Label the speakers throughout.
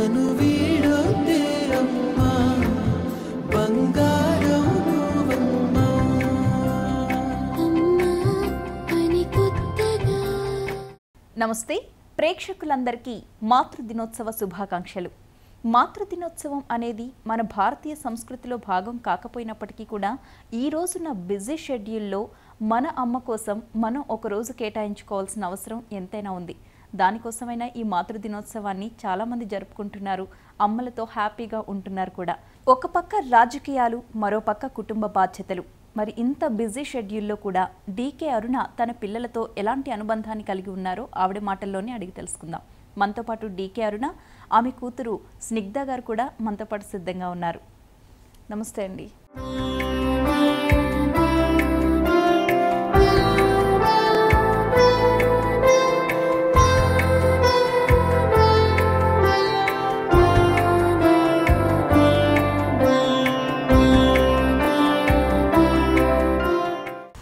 Speaker 1: నన్ను వీడొద్దే అమ్మా బంగారం నువ్వమ్మా
Speaker 2: నమస్తే ప్రేక్షకులందరికీ మాతృదినోత్సవ శుభాకాంక్షలు. మాతృదినోత్సవం అనేది మన భారతీయ సంస్కృతిలో భాగం కాకపోయినప్పటికీ కూడా ఈ రోజున బిజీ షెడ్యూల్లో మన అమ్మ కోసం మనం ఒక రోజు కేటాయించుకోవాల్సిన అవసరం ఎంతైనా ఉంది. దానికోసమైనా ఈ మాతృదినోత్సవాన్ని చాలామంది జరుపుకుంటున్నారు, అమ్మలతో హ్యాపీగా ఉంటున్నారు కూడా. ఒక పక్క రాజకీయాలు, మరో పక్క కుటుంబ బాధ్యతలు. మరి ఇంత బిజీ షెడ్యూల్లో కూడా డీకే అరుణ తన పిల్లలతో ఎలాంటి అనుబంధాన్ని కలిగి ఉన్నారో ఆవిడ మాటల్లోనే అడిగి తెలుసుకుందాం. మనతో పాటు డీకే అరుణ, ఆమె కూతురు స్నిగ్ధ గారు కూడా మనతో పాటు సిద్ధంగా ఉన్నారు. నమస్తే అండి.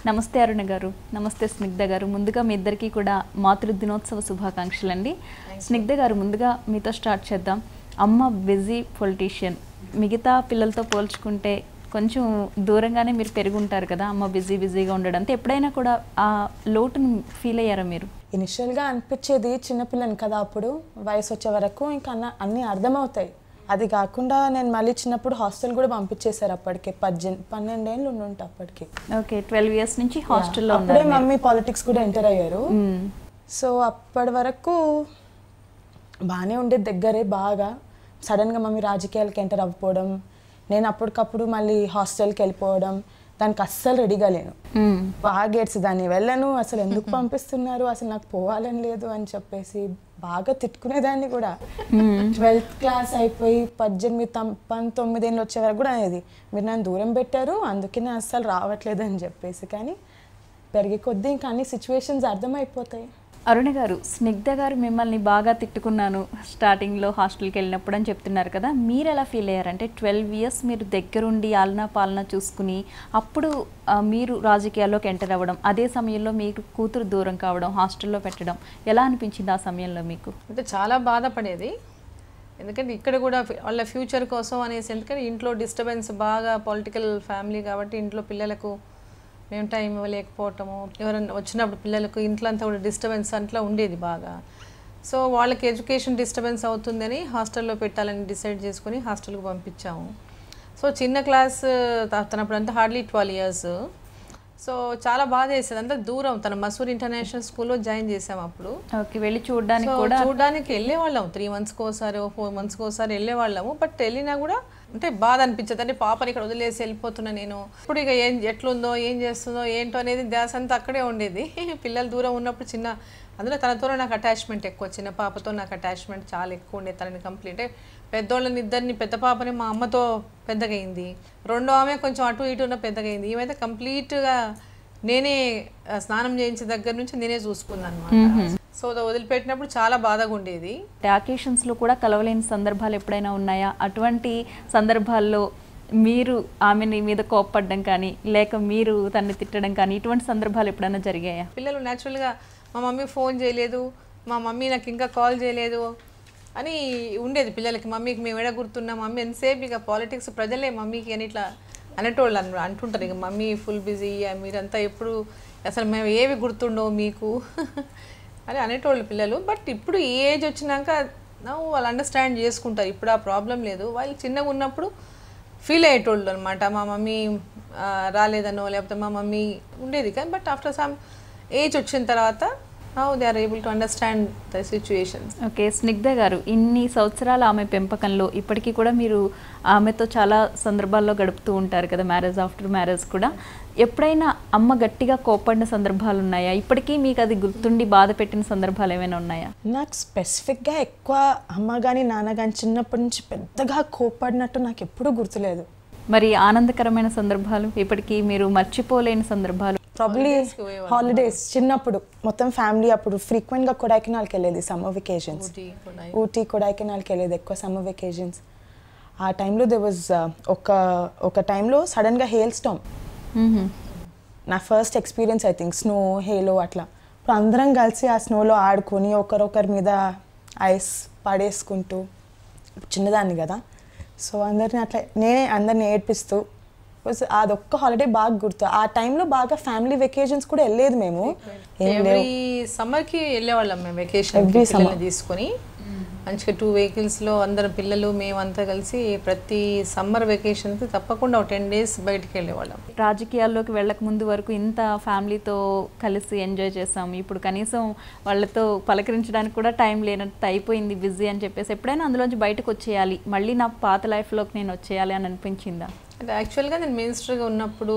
Speaker 2: నమస్తే అరుణ గారు, నమస్తే స్నిగ్ధ గారు. ముందుగా మీ ఇద్దరికి కూడా మాతృదినోత్సవ శుభాకాంక్షలు అండి. స్నిగ్ధ గారు, ముందుగా మీతో స్టార్ట్ చేద్దాం. అమ్మ బిజీ పొలిటీషియన్, మిగతా పిల్లలతో పోల్చుకుంటే కొంచెం దూరంగానే మీరు పెరుగుంటారు కదా, అమ్మ బిజీగా ఉండడంతో ఎప్పుడైనా కూడా ఆ లోటును ఫీల్ అయ్యారా మీరు?
Speaker 3: ఇనిషియల్గా అనిపించేది చిన్నపిల్లని కదా, అప్పుడు వయసు వచ్చే వరకు ఇంకా అన్నీ అర్థమవుతాయి. అది కాకుండా నేను మళ్ళీ చిన్నప్పుడు హాస్టల్ కూడా పంపించేశారు. అప్పటికే 12 ఏళ్ళు ఉండుంటే అప్పటికి.
Speaker 2: ఓకే, 12 years నుంచి హాస్టల్లో
Speaker 3: అప్పుడే మమ్మీ పాలిటిక్స్ కూడా ఎంటర్ అయ్యారు. సో అప్పటి వరకు బాగానే ఉండేది, దగ్గరే. బాగా సడన్గా మమ్మీ రాజకీయాలకి ఎంటర్ అవ్వకపోవడం, నేను అప్పటికప్పుడు మళ్ళీ హాస్టల్కి వెళ్ళిపోవడం, దానికి అస్సలు రెడీగా లేను. బాగా ఏడ్చేదాన్ని, వెళ్ళను, అసలు ఎందుకు పంపిస్తున్నారు, అసలు నాకు పోవాలని లేదు అని చెప్పేసి బాగా తిట్టుకునేదాన్ని కూడా. 12th క్లాస్ అయిపోయి 18-19 ఏళ్ళు వచ్చే వరకు కూడా అనేది, మీరు నన్ను దూరం పెట్టారు అందుకే నేను అస్సలు రావట్లేదు అని చెప్పేసి. కానీ పెరిగే కొద్దీ ఇంకా అన్ని సిచ్యువేషన్స్ అర్థమైపోతాయి.
Speaker 2: అరుణ గారు, స్నిగ్ధ గారు మిమ్మల్ని బాగా తిట్టుకున్నాను స్టార్టింగ్లో హాస్టల్కి వెళ్ళినప్పుడు అని చెప్తున్నారు కదా, మీరు ఎలా ఫీల్ అయ్యారంటే 12 years మీరు దగ్గరుండి ఆలనా పాలన చూసుకుని అప్పుడు మీరు రాజకీయాల్లోకి ఎంటర్ అవ్వడం, అదే సమయంలో మీకు కూతురు దూరం కావడం, హాస్టల్లో పెట్టడం ఎలా అనిపించింది ఆ సమయంలో మీకు?
Speaker 4: అంటే చాలా బాధపడేది, ఎందుకంటే ఇక్కడ కూడా వాళ్ళ ఫ్యూచర్ కోసం అనేసి, ఎందుకంటే ఇంట్లో డిస్టర్బెన్స్ బాగా, పొలిటికల్ ఫ్యామిలీ కాబట్టి ఇంట్లో పిల్లలకు మేము టైం ఇవ్వలేకపోవటము, ఎవరైనా వచ్చినప్పుడు పిల్లలకు ఇంట్లో అంతా కూడా డిస్టర్బెన్స్ అట్లా ఉండేది బాగా. సో వాళ్ళకి ఎడ్యుకేషన్ డిస్టర్బెన్స్ అవుతుందని హాస్టల్లో పెట్టాలని డిసైడ్ చేసుకుని హాస్టల్కి పంపించాము. సో చిన్న క్లాస్ తనప్పుడు అంతా హార్డ్లీ 12 years. సో చాలా బాధ వేసేది, అంతా దూరం. తన మసూర్ ఇంటర్నేషనల్ స్కూల్లో జాయిన్ చేసాము అప్పుడు.
Speaker 2: ఓకే, వెళ్ళి చూడడానికి
Speaker 4: వెళ్ళేవాళ్ళం. 3 monthsకి ఒకసారి 4 monthsకి ఒకసారి వెళ్ళేవాళ్ళము. బట్ వెళ్ళినా కూడా అంటే బాధ అనిపించదు, అంటే పాపని ఇక్కడ వదిలేసి వెళ్ళిపోతున్నా నేను. ఇప్పుడు ఇక ఎట్లుందో, ఏం చేస్తుందో ఏంటో అనేది ధ్యాస అంతా అక్కడే ఉండేది. పిల్లలు దూరం ఉన్నప్పుడు అందులో తనతో నాకు అటాచ్మెంట్ ఎక్కువ, చిన్న పాపతో నాకు అటాచ్మెంట్ చాలా ఎక్కువ ఉండేది. తనని కంప్లీట్ పెద్దోళ్ళని ఇద్దరిని, పెద్ద పాపని మా అమ్మతో పెద్దగా అయింది, రెండో ఆమె కొంచెం అటు ఇటు ఉన్న పెద్దగా అయింది. ఈమెతే కంప్లీట్గా నేనే స్నానం చేయించే దగ్గర నుంచి నేనే చూసుకున్నాను అనమాట. సో వదిలిపెట్టినప్పుడు చాలా బాధగా ఉండేది.
Speaker 2: అకేషన్స్లో కూడా కలవలేని సందర్భాలు ఎప్పుడైనా ఉన్నాయా? అటువంటి సందర్భాల్లో మీరు ఆమెని మీద కోప్పడడం కానీ, లేక మీరు తనని తిట్టడం కానీ, ఇటువంటి సందర్భాలు ఎప్పుడైనా జరిగాయా?
Speaker 4: పిల్లలు న్యాచురల్గా మా మమ్మీ ఫోన్ చేయలేదు, మా మమ్మీ నాకు ఇంకా కాల్ చేయలేదు అని ఉండేది పిల్లలకి. మమ్మీకి మేము ఎడ గుర్తున్నాం, మమ్మీ ఎంతసేపు ఇక పాలిటిక్స్ ప్రజలే మమ్మీకి అని ఇట్లా అనేటోళ్ళు అంటుంటారు. ఇక మమ్మీ ఫుల్ బిజీ, మీరంతా ఎప్పుడు అసలు మేము ఏవి గుర్తుండవు మీకు అని అనేటోళ్ళు పిల్లలు. బట్ ఇప్పుడు ఈ ఏజ్ వచ్చినాక వాళ్ళు అండర్స్టాండ్ చేసుకుంటారు, ఇప్పుడు ఆ ప్రాబ్లం లేదు. వాళ్ళు చిన్నగా ఉన్నప్పుడు ఫీల్ అయ్యేటోళ్ళు అనమాట, మా మమ్మీ రాలేదనో లేకపోతే మా మమ్మీ ఉండేది. కానీ బట్ ఆఫ్టర్ సమ్ ఏజ్ వచ్చిన తర్వాత now they are able to understand the situations.
Speaker 2: Okay, Snigdha గారు, ఇన్ని సంవత్సరాల ఆమె పెంపకంలో ఇప్పటికీ కూడా మీరు ఆమెతో చాలా సందర్భాల్లో గడుపుతూ ఉంటారు కదా, మ్యారేజ్ ఆఫ్టర్ మ్యారేజ్ కూడా. ఎప్పుడైనా అమ్మ గట్టిగా కోప్పడిన సందర్భాలు ఉన్నాయా? ఇప్పటికీ మీకు అది గుర్తుండి బాధ పెట్టిన సందర్భాలు ఏమైనా ఉన్నాయా?
Speaker 3: నాకు స్పెసిఫిక్గా ఎక్కువ అమ్మ కానీ నాన్న కానీ చిన్నప్పటి నుంచి పెద్దగా కోప్పడినట్టు నాకు ఎప్పుడూ గుర్తులేదు.
Speaker 2: మరి ఆనందకరమైన సందర్భాలు, ఇప్పటికీ మీరు మర్చిపోలేని సందర్భాలు?
Speaker 3: ప్రాబ్లీ హాలిడేస్, చిన్నప్పుడు మొత్తం ఫ్యామిలీ అప్పుడు ఫ్రీక్వెంట్గా కొడైకెనాల్కి వెళ్ళేది సమ్మర్ వెకేషన్స్. ఊటీ కొడైకెనాల్కి వెళ్ళేది ఎక్కువ సమ్మర్ వెకేషన్స్. ఆ టైంలో దే వాజ్ ఒక టైంలో సడన్గా హెయిల్ స్టార్మ్. నా first experience I think, snow, హేలో అట్లా. ఇప్పుడు అందరం కలిసి ఆ స్నోలో ఆడుకొని ఒకరొకరి మీద ఐస్ పడేసుకుంటూ చిన్నదాన్ని కదా. సో అందరిని అట్లా నేనే అందరిని ఏడ్పిస్తూ అదొక్క హాలిడే బాగా గుర్తు. ఆ టైంలో బాగా ఫ్యామిలీ వెకేషన్స్ కూడా వెళ్ళలేదు మేము.
Speaker 4: ఎవ్రీ సమ్మర్కి వెళ్ళేవాళ్ళం మేము వెకేషన్ తీసుకొని మంచిగా 2 వెహికల్స్లో అందరం పిల్లలు మేమంతా కలిసి ప్రతి సమ్మర్ వెకేషన్కి తప్పకుండా ఒక 10 days బయటికి వెళ్ళేవాళ్ళం.
Speaker 2: రాజకీయాల్లోకి వెళ్ళక ముందు వరకు ఇంత ఫ్యామిలీతో కలిసి ఎంజాయ్ చేసాం, ఇప్పుడు కనీసం వాళ్ళతో పలకరించడానికి కూడా టైం లేనట్టు అయిపోయింది, బిజీ అని చెప్పేసి ఎప్పుడైనా అందులోంచి బయటకు వచ్చేయాలి, మళ్ళీ నా పాత లైఫ్లోకి నేను వచ్చేయాలి అని అనిపించిందా?
Speaker 4: అంటే యాక్చువల్గా నేను మినిస్టర్గా ఉన్నప్పుడు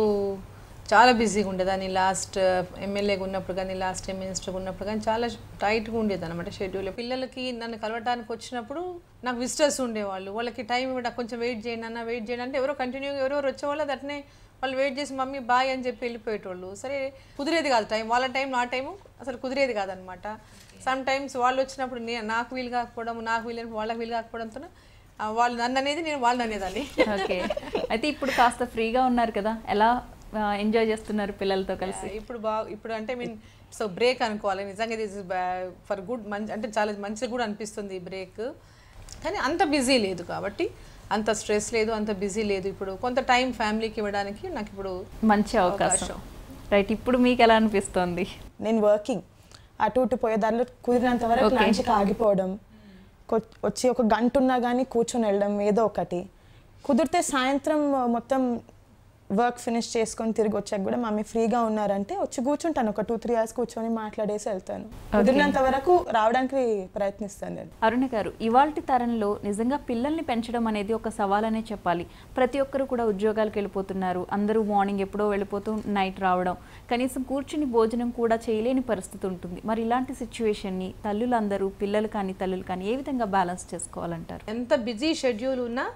Speaker 4: చాలా బిజీగా ఉండేదాన్ని. లాస్ట్ ఎమ్మెల్యేగా ఉన్నప్పుడు కానీ లాస్ట్ టైం మినిస్టర్గా ఉన్నప్పుడు కానీ చాలా టైట్గా ఉండేది అనమాట షెడ్యూల్. పిల్లలకి నన్ను కలవడానికి వచ్చినప్పుడు నాకు విజిటర్స్ ఉండేవాళ్ళు, వాళ్ళకి టైం ఇవ్వడం కొంచెం వెయిట్ చేయండి అన్న, వెయిట్ చేయండి అంటే ఎవరెవరు వచ్చేవాళ్ళు అట్నే వాళ్ళు వెయిట్ చేసి మమ్మీ బాయ్ అని చెప్పి వెళ్ళిపోయేటోళ్ళు. సరే కుదిరేది కాదు టైం, వాళ్ళ టైం నా టైము అసలు కుదిరేది కాదనమాట. సమ్ టైమ్స్ వాళ్ళు వచ్చినప్పుడు నాకు వీలు కాకపోవడం, నాకు వీలు వాళ్ళకి వీలు కాకపోవడంతో వాళ్ళు నన్ను అనేది నేను వాళ్ళని అనేదాన్ని.
Speaker 2: ఓకే, అయితే ఇప్పుడు కాస్త ఫ్రీగా ఉన్నారు కదా, ఎలా ఎంజాయ్ చేస్తున్నారు పిల్లలతో కలిసి?
Speaker 4: ఇప్పుడు అంటే సో బ్రేక్ అనుకోవాలి నిజంగా. దిస్ ఇస్ ఫర్ గుడ్, అంటే చాలా మంచిగా కూడా అనిపిస్తుంది ఈ బ్రేక్. కానీ అంత బిజీ లేదు కాబట్టి, అంత స్ట్రెస్ లేదు, అంత బిజీ లేదు. ఇప్పుడు కొంత టైం ఫ్యామిలీకి ఇవ్వడానికి నాకు ఇప్పుడు
Speaker 2: మంచి అవకాశం. రైట్, ఇప్పుడు మీకు ఎలా అనిపిస్తుంది?
Speaker 3: నేను వర్కింగ్ అటు ఇటు పోయే దారిలో కుదిరినంత వరకు లంచ్కి ఆగిపోవడం, వచ్చి ఒక గంట ఉన్నా కానీ కూర్చొని వెళ్ళడం ఏదో ఒకటి. కుదిరితే సాయంత్రం మొత్తం వర్క్ ఫినిష్ చేసుకొని తిరిగి వచ్చాక కూడా మమ్మీ ఫ్రీగా ఉన్నారంటే వచ్చి కూర్చుంటాను, ఒక 2-3 hours కూర్చొని మాట్లాడేసి వెళ్తాను. కుదిరినంత వరకు రావడానికి ప్రయత్నిస్తాను నేను.
Speaker 2: అరుణ గారు, ఇవాల్టి తరంలో నిజంగా పిల్లల్ని పెంచడం అనేది ఒక సవాలనే చెప్పాలి. ప్రతి ఒక్కరు కూడా ఉద్యోగాలకు వెళ్ళిపోతున్నారు, అందరూ మార్నింగ్ ఎప్పుడో వెళ్ళిపోతూ నైట్ రావడం, కనీసం కూర్చుని భోజనం కూడా చేయలేని పరిస్థితి ఉంటుంది. మరి ఇలాంటి సిచ్యువేషన్ని తల్లులందరూ, పిల్లలు కానీ తల్లులు కానీ ఏ విధంగా బ్యాలెన్స్ చేసుకోవాలంటారు?
Speaker 4: ఎంత బిజీ షెడ్యూల్ ఉన్నా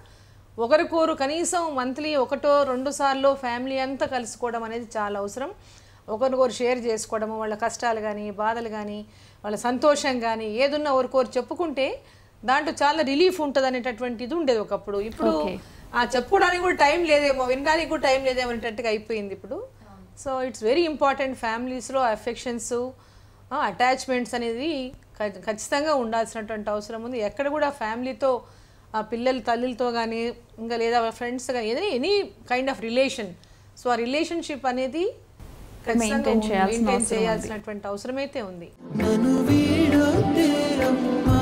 Speaker 4: ఒకరికొరు కనీసం మంత్లీ 1-2 సార్లు ఫ్యామిలీ అంతా కలుసుకోవడం అనేది చాలా అవసరం. ఒకరికొరు షేర్ చేసుకోవడము, వాళ్ళ కష్టాలు కానీ బాధలు కానీ వాళ్ళ సంతోషం కానీ ఏదున్నా ఒకరికొరు చెప్పుకుంటే దాంట్లో చాలా రిలీఫ్ ఉంటుంది అనేటటువంటి ఇది ఉండేది ఒకప్పుడు. ఇప్పుడు చెప్పుకోవడానికి కూడా టైం లేదేమో, వినడానికి కూడా టైం లేదేమో అనేటట్టుగా అయిపోయింది ఇప్పుడు. సో ఇట్స్ వెరీ ఇంపార్టెంట్ ఫ్యామిలీస్లో అఫెక్షన్స్, అటాచ్మెంట్స్ అనేది ఖచ్చితంగా ఉండాల్సినటువంటి అవసరం ఉంది. ఎక్కడ కూడా ఫ్యామిలీతో పిల్లలు తల్లులతో కానీ ఇంకా లేదా ఫ్రెండ్స్ కానీ ఏదైనా any kind of relation, so ఆ రిలేషన్షిప్ అనేది మెయింటైన్ చేయాల్సినటువంటి అవసరం అయితే ఉంది.
Speaker 1: నన్ను వీడొద్దే అమ్మా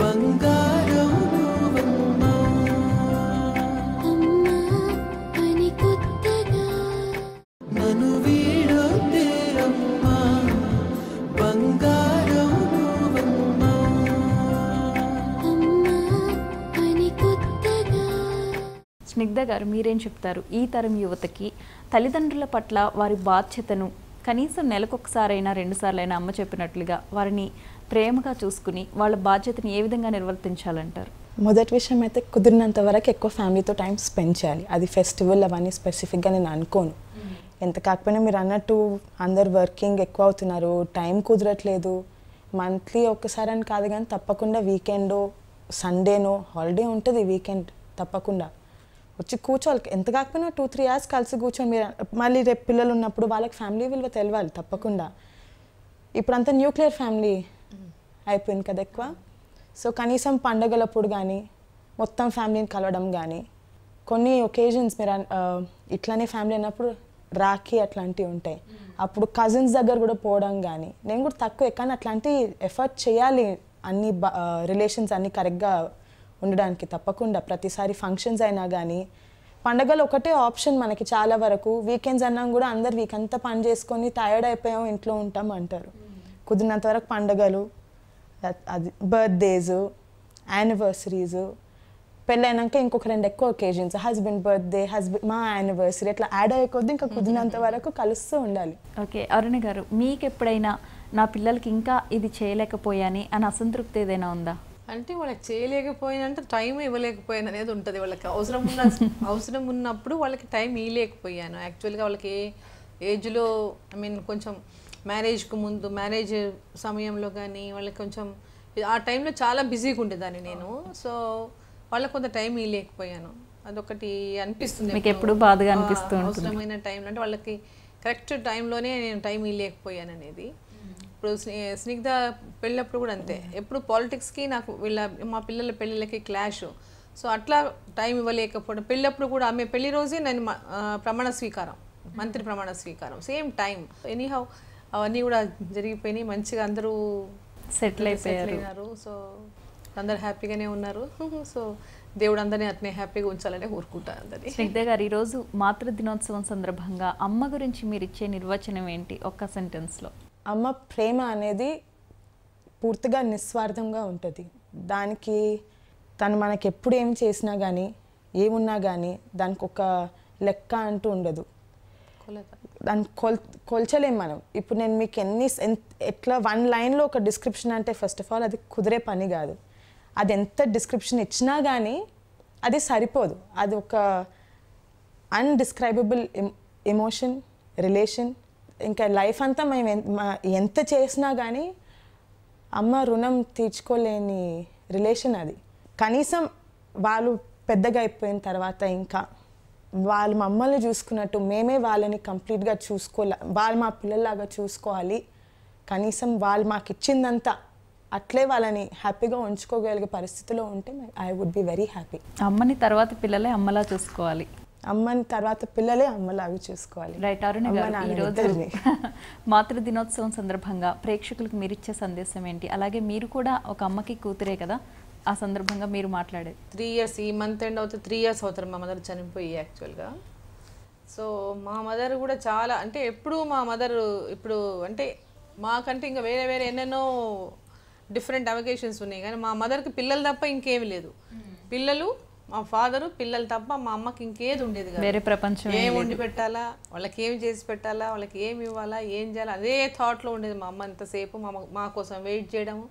Speaker 1: బంగారం నువ్వమ్మా అమ్మా అని కొత్తగా నన్ను వీడొద్దే అమ్మా బంగారం నువ్వమ్మా అమ్మా అని కొత్తగా.
Speaker 2: స్నిగ్ధ గారు, మీరేం చెప్తారు? ఈ తరం యువతకి తల్లిదండ్రుల పట్ల వారి బాధ్యతను కనీసం నెలకొకసారైనా 2 సార్లైనా అమ్మ చెప్పినట్లుగా వారిని ప్రేమగా చూసుకుని వాళ్ళ బాధ్యతని ఏ విధంగా నిర్వర్తించాలంటారు?
Speaker 3: మొదటి విషయం అయితే కుదిరినంత వరకు ఎక్కువ ఫ్యామిలీతో టైం స్పెండ్ చేయాలి. అది ఫెస్టివల్ అవన్నీ స్పెసిఫిక్గా నేను అనుకోను. ఎంత కాకపోయినా మీరు అన్నట్టు అందరు వర్కింగ్ ఎక్కువ అవుతున్నారు, టైం కుదరట్లేదు. మంత్లీ ఒక్కసారి అని కాదు కానీ తప్పకుండా వీకెండో సండేనో హాలిడే ఉంటుంది, వీకెండ్ తప్పకుండా వచ్చి కూర్చోవాలి. ఎంత కాకపోయినా 2-3 hours కలిసి కూర్చొని మీరు మళ్ళీ రేపు పిల్లలు ఉన్నప్పుడు వాళ్ళకి ఫ్యామిలీ విలువ తెలవాలి తప్పకుండా. ఇప్పుడంతా న్యూక్లియర్ ఫ్యామిలీ అయిపోయింది కదా ఎక్కువ. సో కనీసం పండగలప్పుడు కానీ మొత్తం ఫ్యామిలీని కలవడం కానీ, కొన్ని ఒకేజన్స్ మీరు ఇట్లానే ఫ్యామిలీ అన్నప్పుడు రాఖీ అట్లాంటివి ఉంటాయి, అప్పుడు కజిన్స్ దగ్గర కూడా పోవడం కానీ, నేను కూడా తక్కువ కానీ అట్లాంటి ఎఫర్ట్ చేయాలి అన్ని రిలేషన్స్ అన్నీ కరెక్ట్గా ఉండడానికి. తప్పకుండా ప్రతిసారి ఫంక్షన్స్ అయినా కానీ పండగలు ఒకటే ఆప్షన్ మనకి చాలా వరకు. వీకెండ్స్ అన్నా కూడా అందరు వీక్ అంతా పని చేసుకొని టైర్డ్ అయిపోయాం ఇంట్లో ఉంటాం అంటారు. కుదిరినంత వరకు పండగలు, అది బర్త్డేస్, యానివర్సరీస్, పెళ్ళైనాక ఇంకొక 2 ఎక్కువ ఒకేజన్స్, హస్బెండ్ బర్త్డే, మా యానివర్సరీ, అట్లా యాడ్ అయ్యే కొద్దీ ఇంకా కుదిరినంత వరకు కలుస్తూ ఉండాలి.
Speaker 2: ఓకే, అరుణ గారు, మీకు ఎప్పుడైనా నా పిల్లలకి ఇంకా ఇది చేయలేకపోయాని అని అసంతృప్తి ఏదైనా ఉందా?
Speaker 4: అంటే వాళ్ళకి చేయలేకపోయినంటే టైం ఇవ్వలేకపోయాను అనేది ఉంటుంది. వాళ్ళకి అవసరం ఉన్నప్పుడు వాళ్ళకి టైం ఇవ్వలేకపోయాను. యాక్చువల్గా వాళ్ళకి ఏజ్లో కొంచెం మ్యారేజ్కు ముందు, మ్యారేజ్ సమయంలో కానీ వాళ్ళకి కొంచెం ఆ టైంలో చాలా బిజీగా ఉండేదాన్ని నేను. సో వాళ్ళకి కొంత టైం ఇవ్వలేకపోయాను, అదొకటి అనిపిస్తుంది.
Speaker 2: మీకు ఎప్పుడు బాధగా అనిపిస్తుంది?
Speaker 4: అవసరమైన టైంలో అంటే వాళ్ళకి కరెక్ట్ టైంలోనే నేను టైం ఇవ్వలేకపోయాను అనేది. ఇప్పుడు స్నిగ్ధ పెళ్ళినప్పుడు కూడా అంతే, ఎప్పుడు పాలిటిక్స్కి నాకు మా పిల్లల పెళ్ళిళ్ళకి క్లాష్. సో అట్లా టైం ఇవ్వలేకపోవడం. పెళ్ళప్పుడు కూడా ఆమె పెళ్లి రోజే నేను ప్రమాణ స్వీకారం, మంత్రి ప్రమాణ స్వీకారం సేమ్ టైం. ఎనీహౌ అవన్నీ కూడా జరిగిపోయినాయి, మంచిగా అందరూ
Speaker 2: సెటిల్ అయిపోయారు.
Speaker 4: సో అందరు హ్యాపీగానే ఉన్నారు. సో దేవుడు అందరినీ అట్నే హ్యాపీగా ఉంచాలని కోరుకుంటాను అందరినీ.
Speaker 2: స్నిగ్ధ గారు, ఈరోజు మాతృ దినోత్సవం సందర్భంగా అమ్మ గురించి మీరు ఇచ్చే నిర్వచనం ఏంటి ఒక్క సెంటెన్స్లో?
Speaker 3: అమ్మ ప్రేమ అనేది పూర్తిగా నిస్వార్థంగా ఉంటుంది. దానికి తను మనకి ఎప్పుడు ఏం చేసినా కానీ ఏమున్నా కానీ దానికి ఒక లెక్క అంటూ ఉండదు. దాన్ని కొల్చలేం మనం. ఇప్పుడు నేను మీకు ఎట్లా 1 లైన్లో ఒక డిస్క్రిప్షన్ అంటే ఫస్ట్ ఆఫ్ ఆల్ అది కుదిరే పని కాదు. అది ఎంత డిస్క్రిప్షన్ ఇచ్చినా కానీ అది సరిపోదు. అది ఒక అన్డిస్క్రైబుల్ ఎమోషన్, రిలేషన్. ఇంకా లైఫ్ అంతా మేము ఎంత చేసినా కానీ అమ్మ రుణం తీర్చుకోలేని రిలేషన్ అది. కనీసం వాళ్ళు పెద్దగా అయిపోయిన తర్వాత ఇంకా వాళ్ళు మమ్మల్ని చూసుకున్నట్టు మేమే వాళ్ళని కంప్లీట్గా వాళ్ళు మా పిల్లల్లాగా చూసుకోవాలి. కనీసం వాళ్ళు మాకు ఇచ్చిందంతా అట్లే వాళ్ళని హ్యాపీగా ఉంచుకోగలిగే పరిస్థితిలో ఉంటే I would be very happy.
Speaker 2: అమ్మని తర్వాత పిల్లలే అమ్మలా చూసుకోవాలి,
Speaker 3: అమ్మని తర్వాత పిల్లలే అమ్మలాగా చూసుకోవాలి.
Speaker 2: రైట్. అరుణ గారు, ఈరోజు మాతృ దినోత్సవం సందర్భంగా ప్రేక్షకులకు మీరు ఇచ్చే సందేశం ఏంటి? అలాగే మీరు కూడా ఒక అమ్మకి కూతురే కదా, ఆ సందర్భంగా మీరు మాట్లాడేది.
Speaker 4: 3 years ఈ మంత్ ఎండ్ అవుతుంది, 3 years అవుతారు మా మదర్ చనిపోయి యాక్చువల్గా. సో మా మదర్ కూడా చాలా అంటే ఎప్పుడు మా మదర్ ఇప్పుడు అంటే మాకంటే ఇంకా వేరే వేరే ఎన్నెన్నో డిఫరెంట్ అవకేషన్స్ ఉన్నాయి, కానీ మా మదర్కి పిల్లలు తప్ప ఇంకేమి లేదు. పిల్లలు, మా ఫాదరు, పిల్లలు తప్ప మా అమ్మకి ఇంకేది ఉండేది కాదు.
Speaker 2: వేరే ప్రపంచం
Speaker 4: ఏం వండి పెట్టాలా, వాళ్ళకి ఏం చేసి పెట్టాలా, వాళ్ళకి ఏమి ఇవ్వాలా, ఏం చేయాలా, అదే థాట్లో ఉండేది మా అమ్మ. ఎంతసేపు మా కోసం వెయిట్ చేయడము,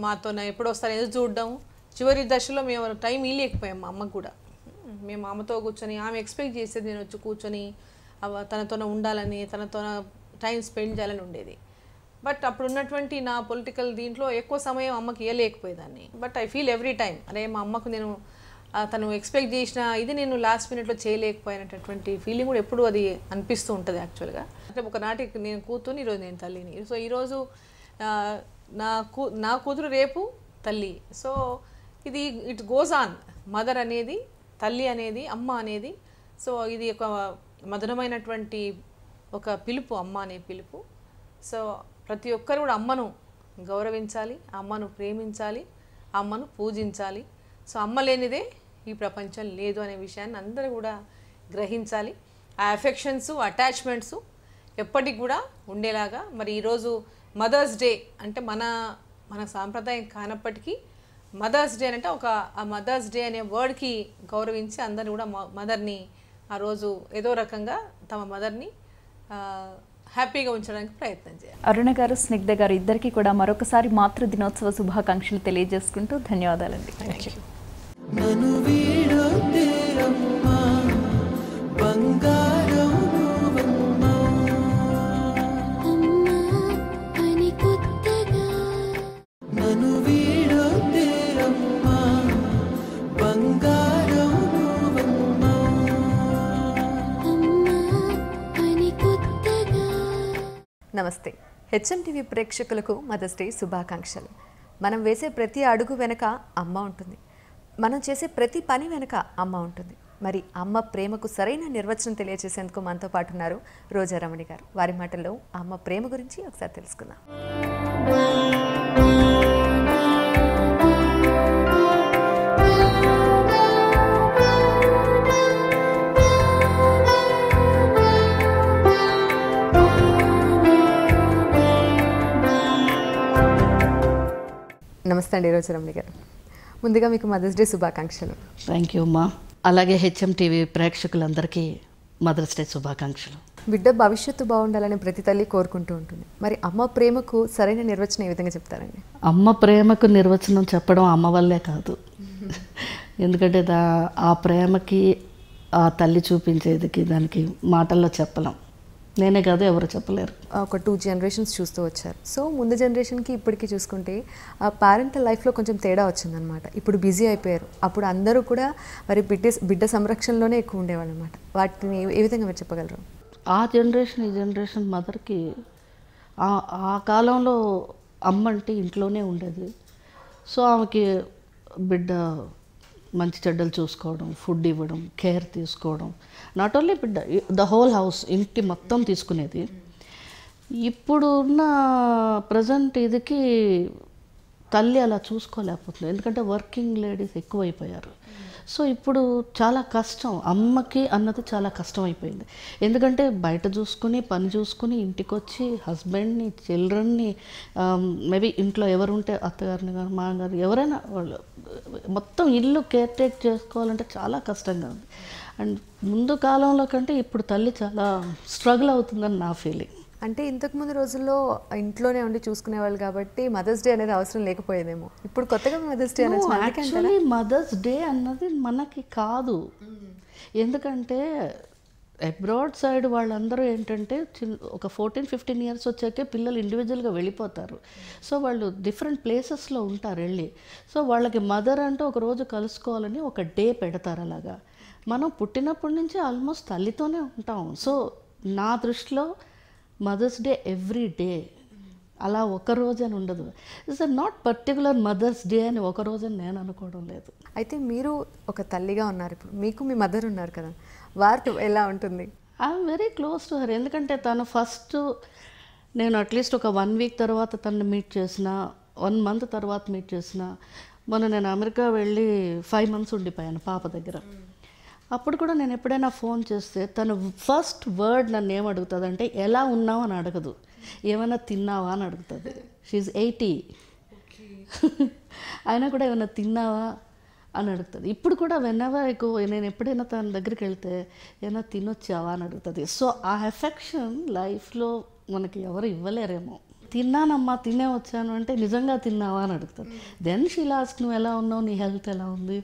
Speaker 4: మాతో ఎప్పుడు వస్తారో ఎదురు చూడడం. చివరి దశలో మేము టైం ఇవ్వలేకపోయాం మా అమ్మకు కూడా. మేము అమ్మతో కూర్చొని ఆమె ఎక్స్పెక్ట్ చేసేది నేను వచ్చి కూర్చొని తనతోనే ఉండాలని, తనతో టైం స్పెండ్ చేయాలని ఉండేది. బట్ అప్పుడు ఉన్నటువంటి నా పొలిటికల్ దీంట్లో ఎక్కువ సమయం అమ్మకి ఇవ్వలేకపోయేదాన్ని. But I feel every time అరే మా అమ్మకు నేను తను ఎక్స్పెక్ట్ చేసిన ఇది నేను లాస్ట్ మినిట్లో చేయలేకపోయినటువంటి ఫీలింగ్ కూడా ఎప్పుడు అది అనిపిస్తూ ఉంటుంది యాక్చువల్గా. అంటే ఒకనాటికి నేను కూతుర్ని, ఈరోజు నేను తల్లిని. సో ఈరోజు నా కూతురు రేపు తల్లి. సో ఇది ఇట్ గోస్ ఆన్. మదర్ అనేది, తల్లి అనేది, అమ్మ అనేది. సో ఇది ఒక మధురమైనటువంటి ఒక పిలుపు, అమ్మ అనే పిలుపు. సో ప్రతి ఒక్కరు కూడా అమ్మను గౌరవించాలి, అమ్మను ప్రేమించాలి, అమ్మను పూజించాలి. సో అమ్మ లేనిదే ఈ ప్రపంచం లేదు అనే విషయాన్ని అందరూ కూడా గ్రహించాలి. ఆ అఫెక్షన్స్, అటాచ్మెంట్స్ ఎప్పటికి కూడా ఉండేలాగా. మరి ఈరోజు మదర్స్ డే అంటే మన సాంప్రదాయం కానప్పటికీ మదర్స్ డే అంటే ఆ మదర్స్ డే అనే వర్డ్కి గౌరవించి అందరూ కూడా మదర్ని ఆ రోజు ఏదో రకంగా తమ మదర్ని హ్యాపీగా ఉంచడానికి ప్రయత్నం చేయాలి.
Speaker 2: అరుణ గారు, స్నిగ్ధ గారు ఇద్దరికి కూడా మరొకసారి మాతృ దినోత్సవ శుభాకాంక్షలు తెలియజేసుకుంటూ ధన్యవాదాలండి.
Speaker 1: నన్ను వీడొద్దే అమ్మా, బంగారం నువ్వమ్మా. అమ్మా అని కొత్తగా నన్ను వీడొద్దే అమ్మా, బంగారం నువ్వమ్మా. అమ్మా అని కొత్తగా.
Speaker 5: నమస్తే. హెచ్ఎంటీవీ ప్రేక్షకులకు మదర్స్ డే శుభాకాంక్షలు. మనం వేసే ప్రతి అడుగు వెనక అమ్మ ఉంటుంది, మనం చేసే ప్రతి పని వెనక అమ్మ ఉంటుంది. మరి అమ్మ ప్రేమకు సరైన నిర్వచనం తెలియజేసేందుకు మనతో పాటు ఉన్నారు రోజా రమణి గారు. వారి మాటల్లో అమ్మ ప్రేమ గురించి ఒకసారి తెలుసుకుందాం. నమస్తే అండి రోజా రమణి గారు. ముందుగా మీకు మదర్స్ డే శుభాకాంక్షలు.
Speaker 6: థ్యాంక్ యూ అమ్మా. అలాగే హెచ్ఎం టీవీ ప్రేక్షకులందరికీ మదర్స్ డే శుభాకాంక్షలు.
Speaker 5: బిడ్డ భవిష్యత్తు బాగుండాలని ప్రతి తల్లి కోరుకుంటూ ఉంటుంది. మరి అమ్మ ప్రేమకు సరైన నిర్వచనం ఏ విధంగా చెప్తారండి?
Speaker 6: అమ్మ ప్రేమకు నిర్వచనం చెప్పడం అమ్మ వల్లే కాదు, ఎందుకంటే ఆ ప్రేమకి ఆ తల్లి చూపించేదికి దానికి మాటల్లో చెప్పలేం. నేనే కాదు, ఎవరు చెప్పలేరు.
Speaker 5: ఒక 2 generations చూస్తూ వచ్చారు. సో ముందు జనరేషన్కి ఇప్పటికీ చూసుకుంటే ఆ పేరెంటల్ లైఫ్లో కొంచెం తేడా వచ్చిందనమాట. ఇప్పుడు బిజీ అయిపోయారు. అప్పుడు అందరూ కూడా మరి బిడ్డ సంరక్షణలోనే ఎక్కువ ఉండేవాళ్ళు అనమాట. వాటిని ఏ విధంగా మీరు చెప్పగలరు?
Speaker 6: ఆ జనరేషన్ ఈ జనరేషన్ మదర్కి ఆ కాలంలో అమ్మ అంటే ఇంట్లోనే ఉండేది. సో ఆమెకి బిడ్డ మంచి చెడ్డలు చూసుకోవడం, ఫుడ్ ఇవ్వడం, కేర్ తీసుకోవడం, నాట్ ఓన్లీ బిడ్డ, ద హోల్ హౌస్, ఇంటి మొత్తం తీసుకునేది. ఇప్పుడు ఉన్న ప్రజెంట్ ఇదికి తల్లి అలా చూసుకోలేకపోతుంది, ఎందుకంటే వర్కింగ్ లేడీస్ ఎక్కువైపోయారు. సో ఇప్పుడు చాలా కష్టం, అమ్మకి అన్నది చాలా కష్టం అయిపోయింది. ఎందుకంటే బయట చూసుకుని పని చూసుకుని ఇంటికి వచ్చి హస్బెండ్ని, చిల్డ్రన్ని, మేబీ ఇంట్లో ఎవరు ఉంటే అత్తగారిని కానీ మామగారు ఎవరైనా వాళ్ళు మొత్తం ఇల్లు కేర్ టేక్ చేసుకోవాలంటే చాలా కష్టంగా ఉంది. అండ్ ముందు కాలంలో కంటే ఇప్పుడు తల్లి చాలా స్ట్రగుల్ అవుతుందని నా ఫీలింగ్.
Speaker 5: అంటే ఇంతకుముందు రోజుల్లో ఇంట్లోనే ఉండి చూసుకునేవాళ్ళు కాబట్టి మదర్స్ డే అనేది అవసరం లేకపోయేదేమో. ఇప్పుడు కొత్తగా మదర్స్ డే అనేది
Speaker 6: యాక్చువల్లీ మదర్స్ డే అన్నది మనకి కాదు. ఎందుకంటే అబ్రాడ్ సైడ్ వాళ్ళందరూ ఏంటంటే ఒక 14-15 ఇయర్స్ వచ్చాకే పిల్లలు ఇండివిజువల్గా వెళ్ళిపోతారు. సో వాళ్ళు డిఫరెంట్ ప్లేసెస్లో ఉంటారు వెళ్ళి. సో వాళ్ళకి మదర్ అంటే ఒక రోజు కలుసుకోవాలని ఒక డే పెడతారు. అలాగా మనం పుట్టినప్పటి నుంచి ఆల్మోస్ట్ తల్లితోనే ఉంటాం. సో నా దృష్టిలో మదర్స్ డే ఎవ్రీ డే, అలా ఒక రోజు అని ఉండదు. It's not particular Mother's Day అని ఒక రోజు అని నేను అనుకోవడం లేదు.
Speaker 5: అయితే మీరు ఒక తల్లిగా ఉన్నారు, ఇప్పుడు మీకు మీ మదర్ ఉన్నారు కదా, వారితో ఎలా ఉంటుంది?
Speaker 6: I'm very close to her. ఎందుకంటే తను ఫస్ట్ నేను అట్లీస్ట్ ఒక 1 వీక్ తర్వాత తనని మీట్ చేసిన, 1 మంత్ తర్వాత మీట్ చేసిన. మొన్న నేను అమెరికా వెళ్ళి 5 months ఉండిపోయాను పాప దగ్గర. అప్పుడు కూడా నేను ఎప్పుడైనా ఫోన్ చేస్తే తను ఫస్ట్ వర్డ్ నన్ను ఏం అడుగుతుంది అంటే ఎలా ఉన్నావు అని అడగదు, ఏమైనా తిన్నావా అని అడుగుతుంది. షీఈ్ 80 అయినా కూడా ఏమైనా తిన్నావా అని అడుగుతుంది. ఇప్పుడు కూడా నేను ఎప్పుడైనా తన దగ్గరికి వెళ్తే ఏమైనా తినొచ్చావా అని అడుగుతుంది. సో ఆ ఎఫెక్షన్ లైఫ్లో మనకి ఎవరు ఇవ్వలేరేమో. తిన్నానమ్మా, తినే వచ్చాను అంటే నిజంగా తిన్నావా అని అడుగుతుంది. దెన్ షీల్ ఆస్క్ నువ్వు ఎలా ఉన్నావు, నీ హెల్త్ ఎలా ఉంది.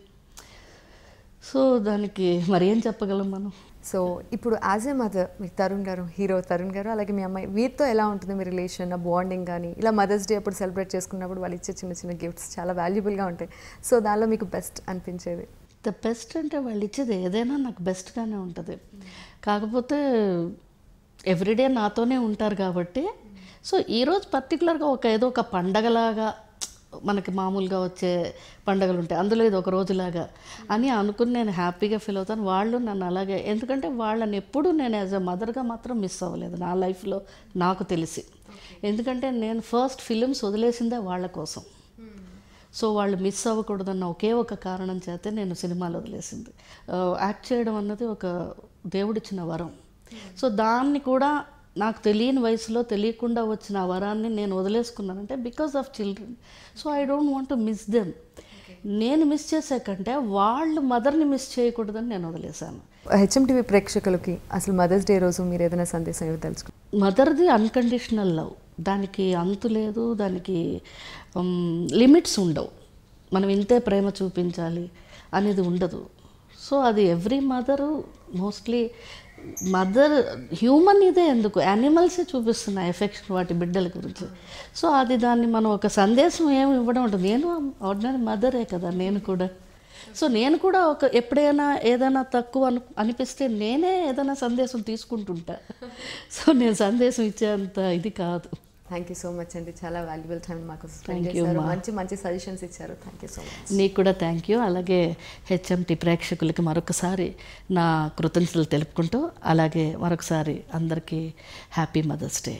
Speaker 6: సో దానికి మరి ఏం చెప్పగలం మనం.
Speaker 5: సో ఇప్పుడు యాజ్ ఏ మదర్ మీకు తరుణ్ గారు, హీరో తరుణ్ గారు, అలాగే మీ అమ్మాయి, వీరితో ఎలా ఉంటుంది మీ రిలేషన్, ఆ బాండింగ్ కానీ, ఇలా మదర్స్ డే అప్పుడు సెలబ్రేట్ చేసుకున్నప్పుడు వాళ్ళు ఇచ్చే చిన్న చిన్న గిఫ్ట్స్ చాలా వాల్యుబుల్గా ఉంటాయి. సో దానిలో మీకు బెస్ట్ అనిపించేది?
Speaker 6: ద బెస్ట్ అంటే వాళ్ళు ఇచ్చేది ఏదైనా నాకు బెస్ట్గానే ఉంటుంది. కాకపోతే ఎవ్రీడే నాతోనే ఉంటారు కాబట్టి, సో ఈరోజు పర్టికులర్గా ఏదో ఒక పండగలాగా, మనకి మామూలుగా వచ్చే పండుగలు ఉంటాయి, అందులో ఇది ఒక రోజులాగా అని అనుకుని నేను హ్యాపీగా ఫీల్ అవుతాను. వాళ్ళు నన్ను అలాగే, ఎందుకంటే వాళ్ళని ఎప్పుడూ నేను యాజ్ ఎ మదర్గా మాత్రం మిస్ అవ్వలేదు నా లైఫ్లో నాకు తెలిసి. ఎందుకంటే నేను ఫస్ట్ ఫిలిమ్స్ వదిలేసిందే వాళ్ళ కోసం. సో వాళ్ళు మిస్ అవ్వకూడదన్న ఒకే ఒక కారణం చేతే నేను సినిమాలు వదిలేసింది. యాక్ట్ చేయడం అన్నది ఒక దేవుడిచ్చిన వరం. సో దాన్ని కూడా నాకు తెలియని వయసులో తెలియకుండా వచ్చిన ఆ వరాన్ని నేను వదిలేసుకున్నానంటే because of children. So I don't want to miss them. నేను మిస్ చేసే కంటే వాళ్ళు మదర్ని మిస్ చేయకూడదని నేను వదిలేశాను.
Speaker 5: హెచ్ఎంటీవీ ప్రేక్షకులకి అసలు మదర్స్ డే రోజు మీరు ఏదైనా సందేశం ఇవ్వదలుచుకో?
Speaker 6: మదర్ది అన్కండిషనల్ లవ్, దానికి అంతు లేదు, దానికి లిమిట్స్ ఉండవు. మనం ఇంతే ప్రేమ చూపించాలి అనేది ఉండదు. సో అది every mother mostly mother human ఇదే ఎందుకు యానిమల్సే చూపిస్తున్నాయి ఎఫెక్షన్ వాటి బిడ్డల గురించి. సో అది దాన్ని మనం ఒక సందేశం ఏమి ఇవ్వడం ఉంటుంది. నేను ఆర్డినరీ మదరే కదా నేను కూడా. సో నేను కూడా ఎప్పుడైనా ఏదైనా తక్కువ అనిపిస్తే నేనే ఏదైనా సందేశం తీసుకుంటుంటా. సో నేను సందేశం ఇచ్చేంత ఇది కాదు.
Speaker 5: థ్యాంక్ యూ సో మచ్ అండి, చాలా వాల్యుబుల్ టైం మాకు స్పెండ్ చేశారు, మంచి మంచి సజెషన్స్ ఇచ్చారు. Thank you so much.
Speaker 6: నీకు కూడా థ్యాంక్ యూ. అలాగే హెచ్ఎంటీ ప్రేక్షకులకి మరొకసారి నా కృతజ్ఞతలు తెలుపుకుంటూ, అలాగే మరొకసారి అందరికీ హ్యాపీ మదర్స్ డే.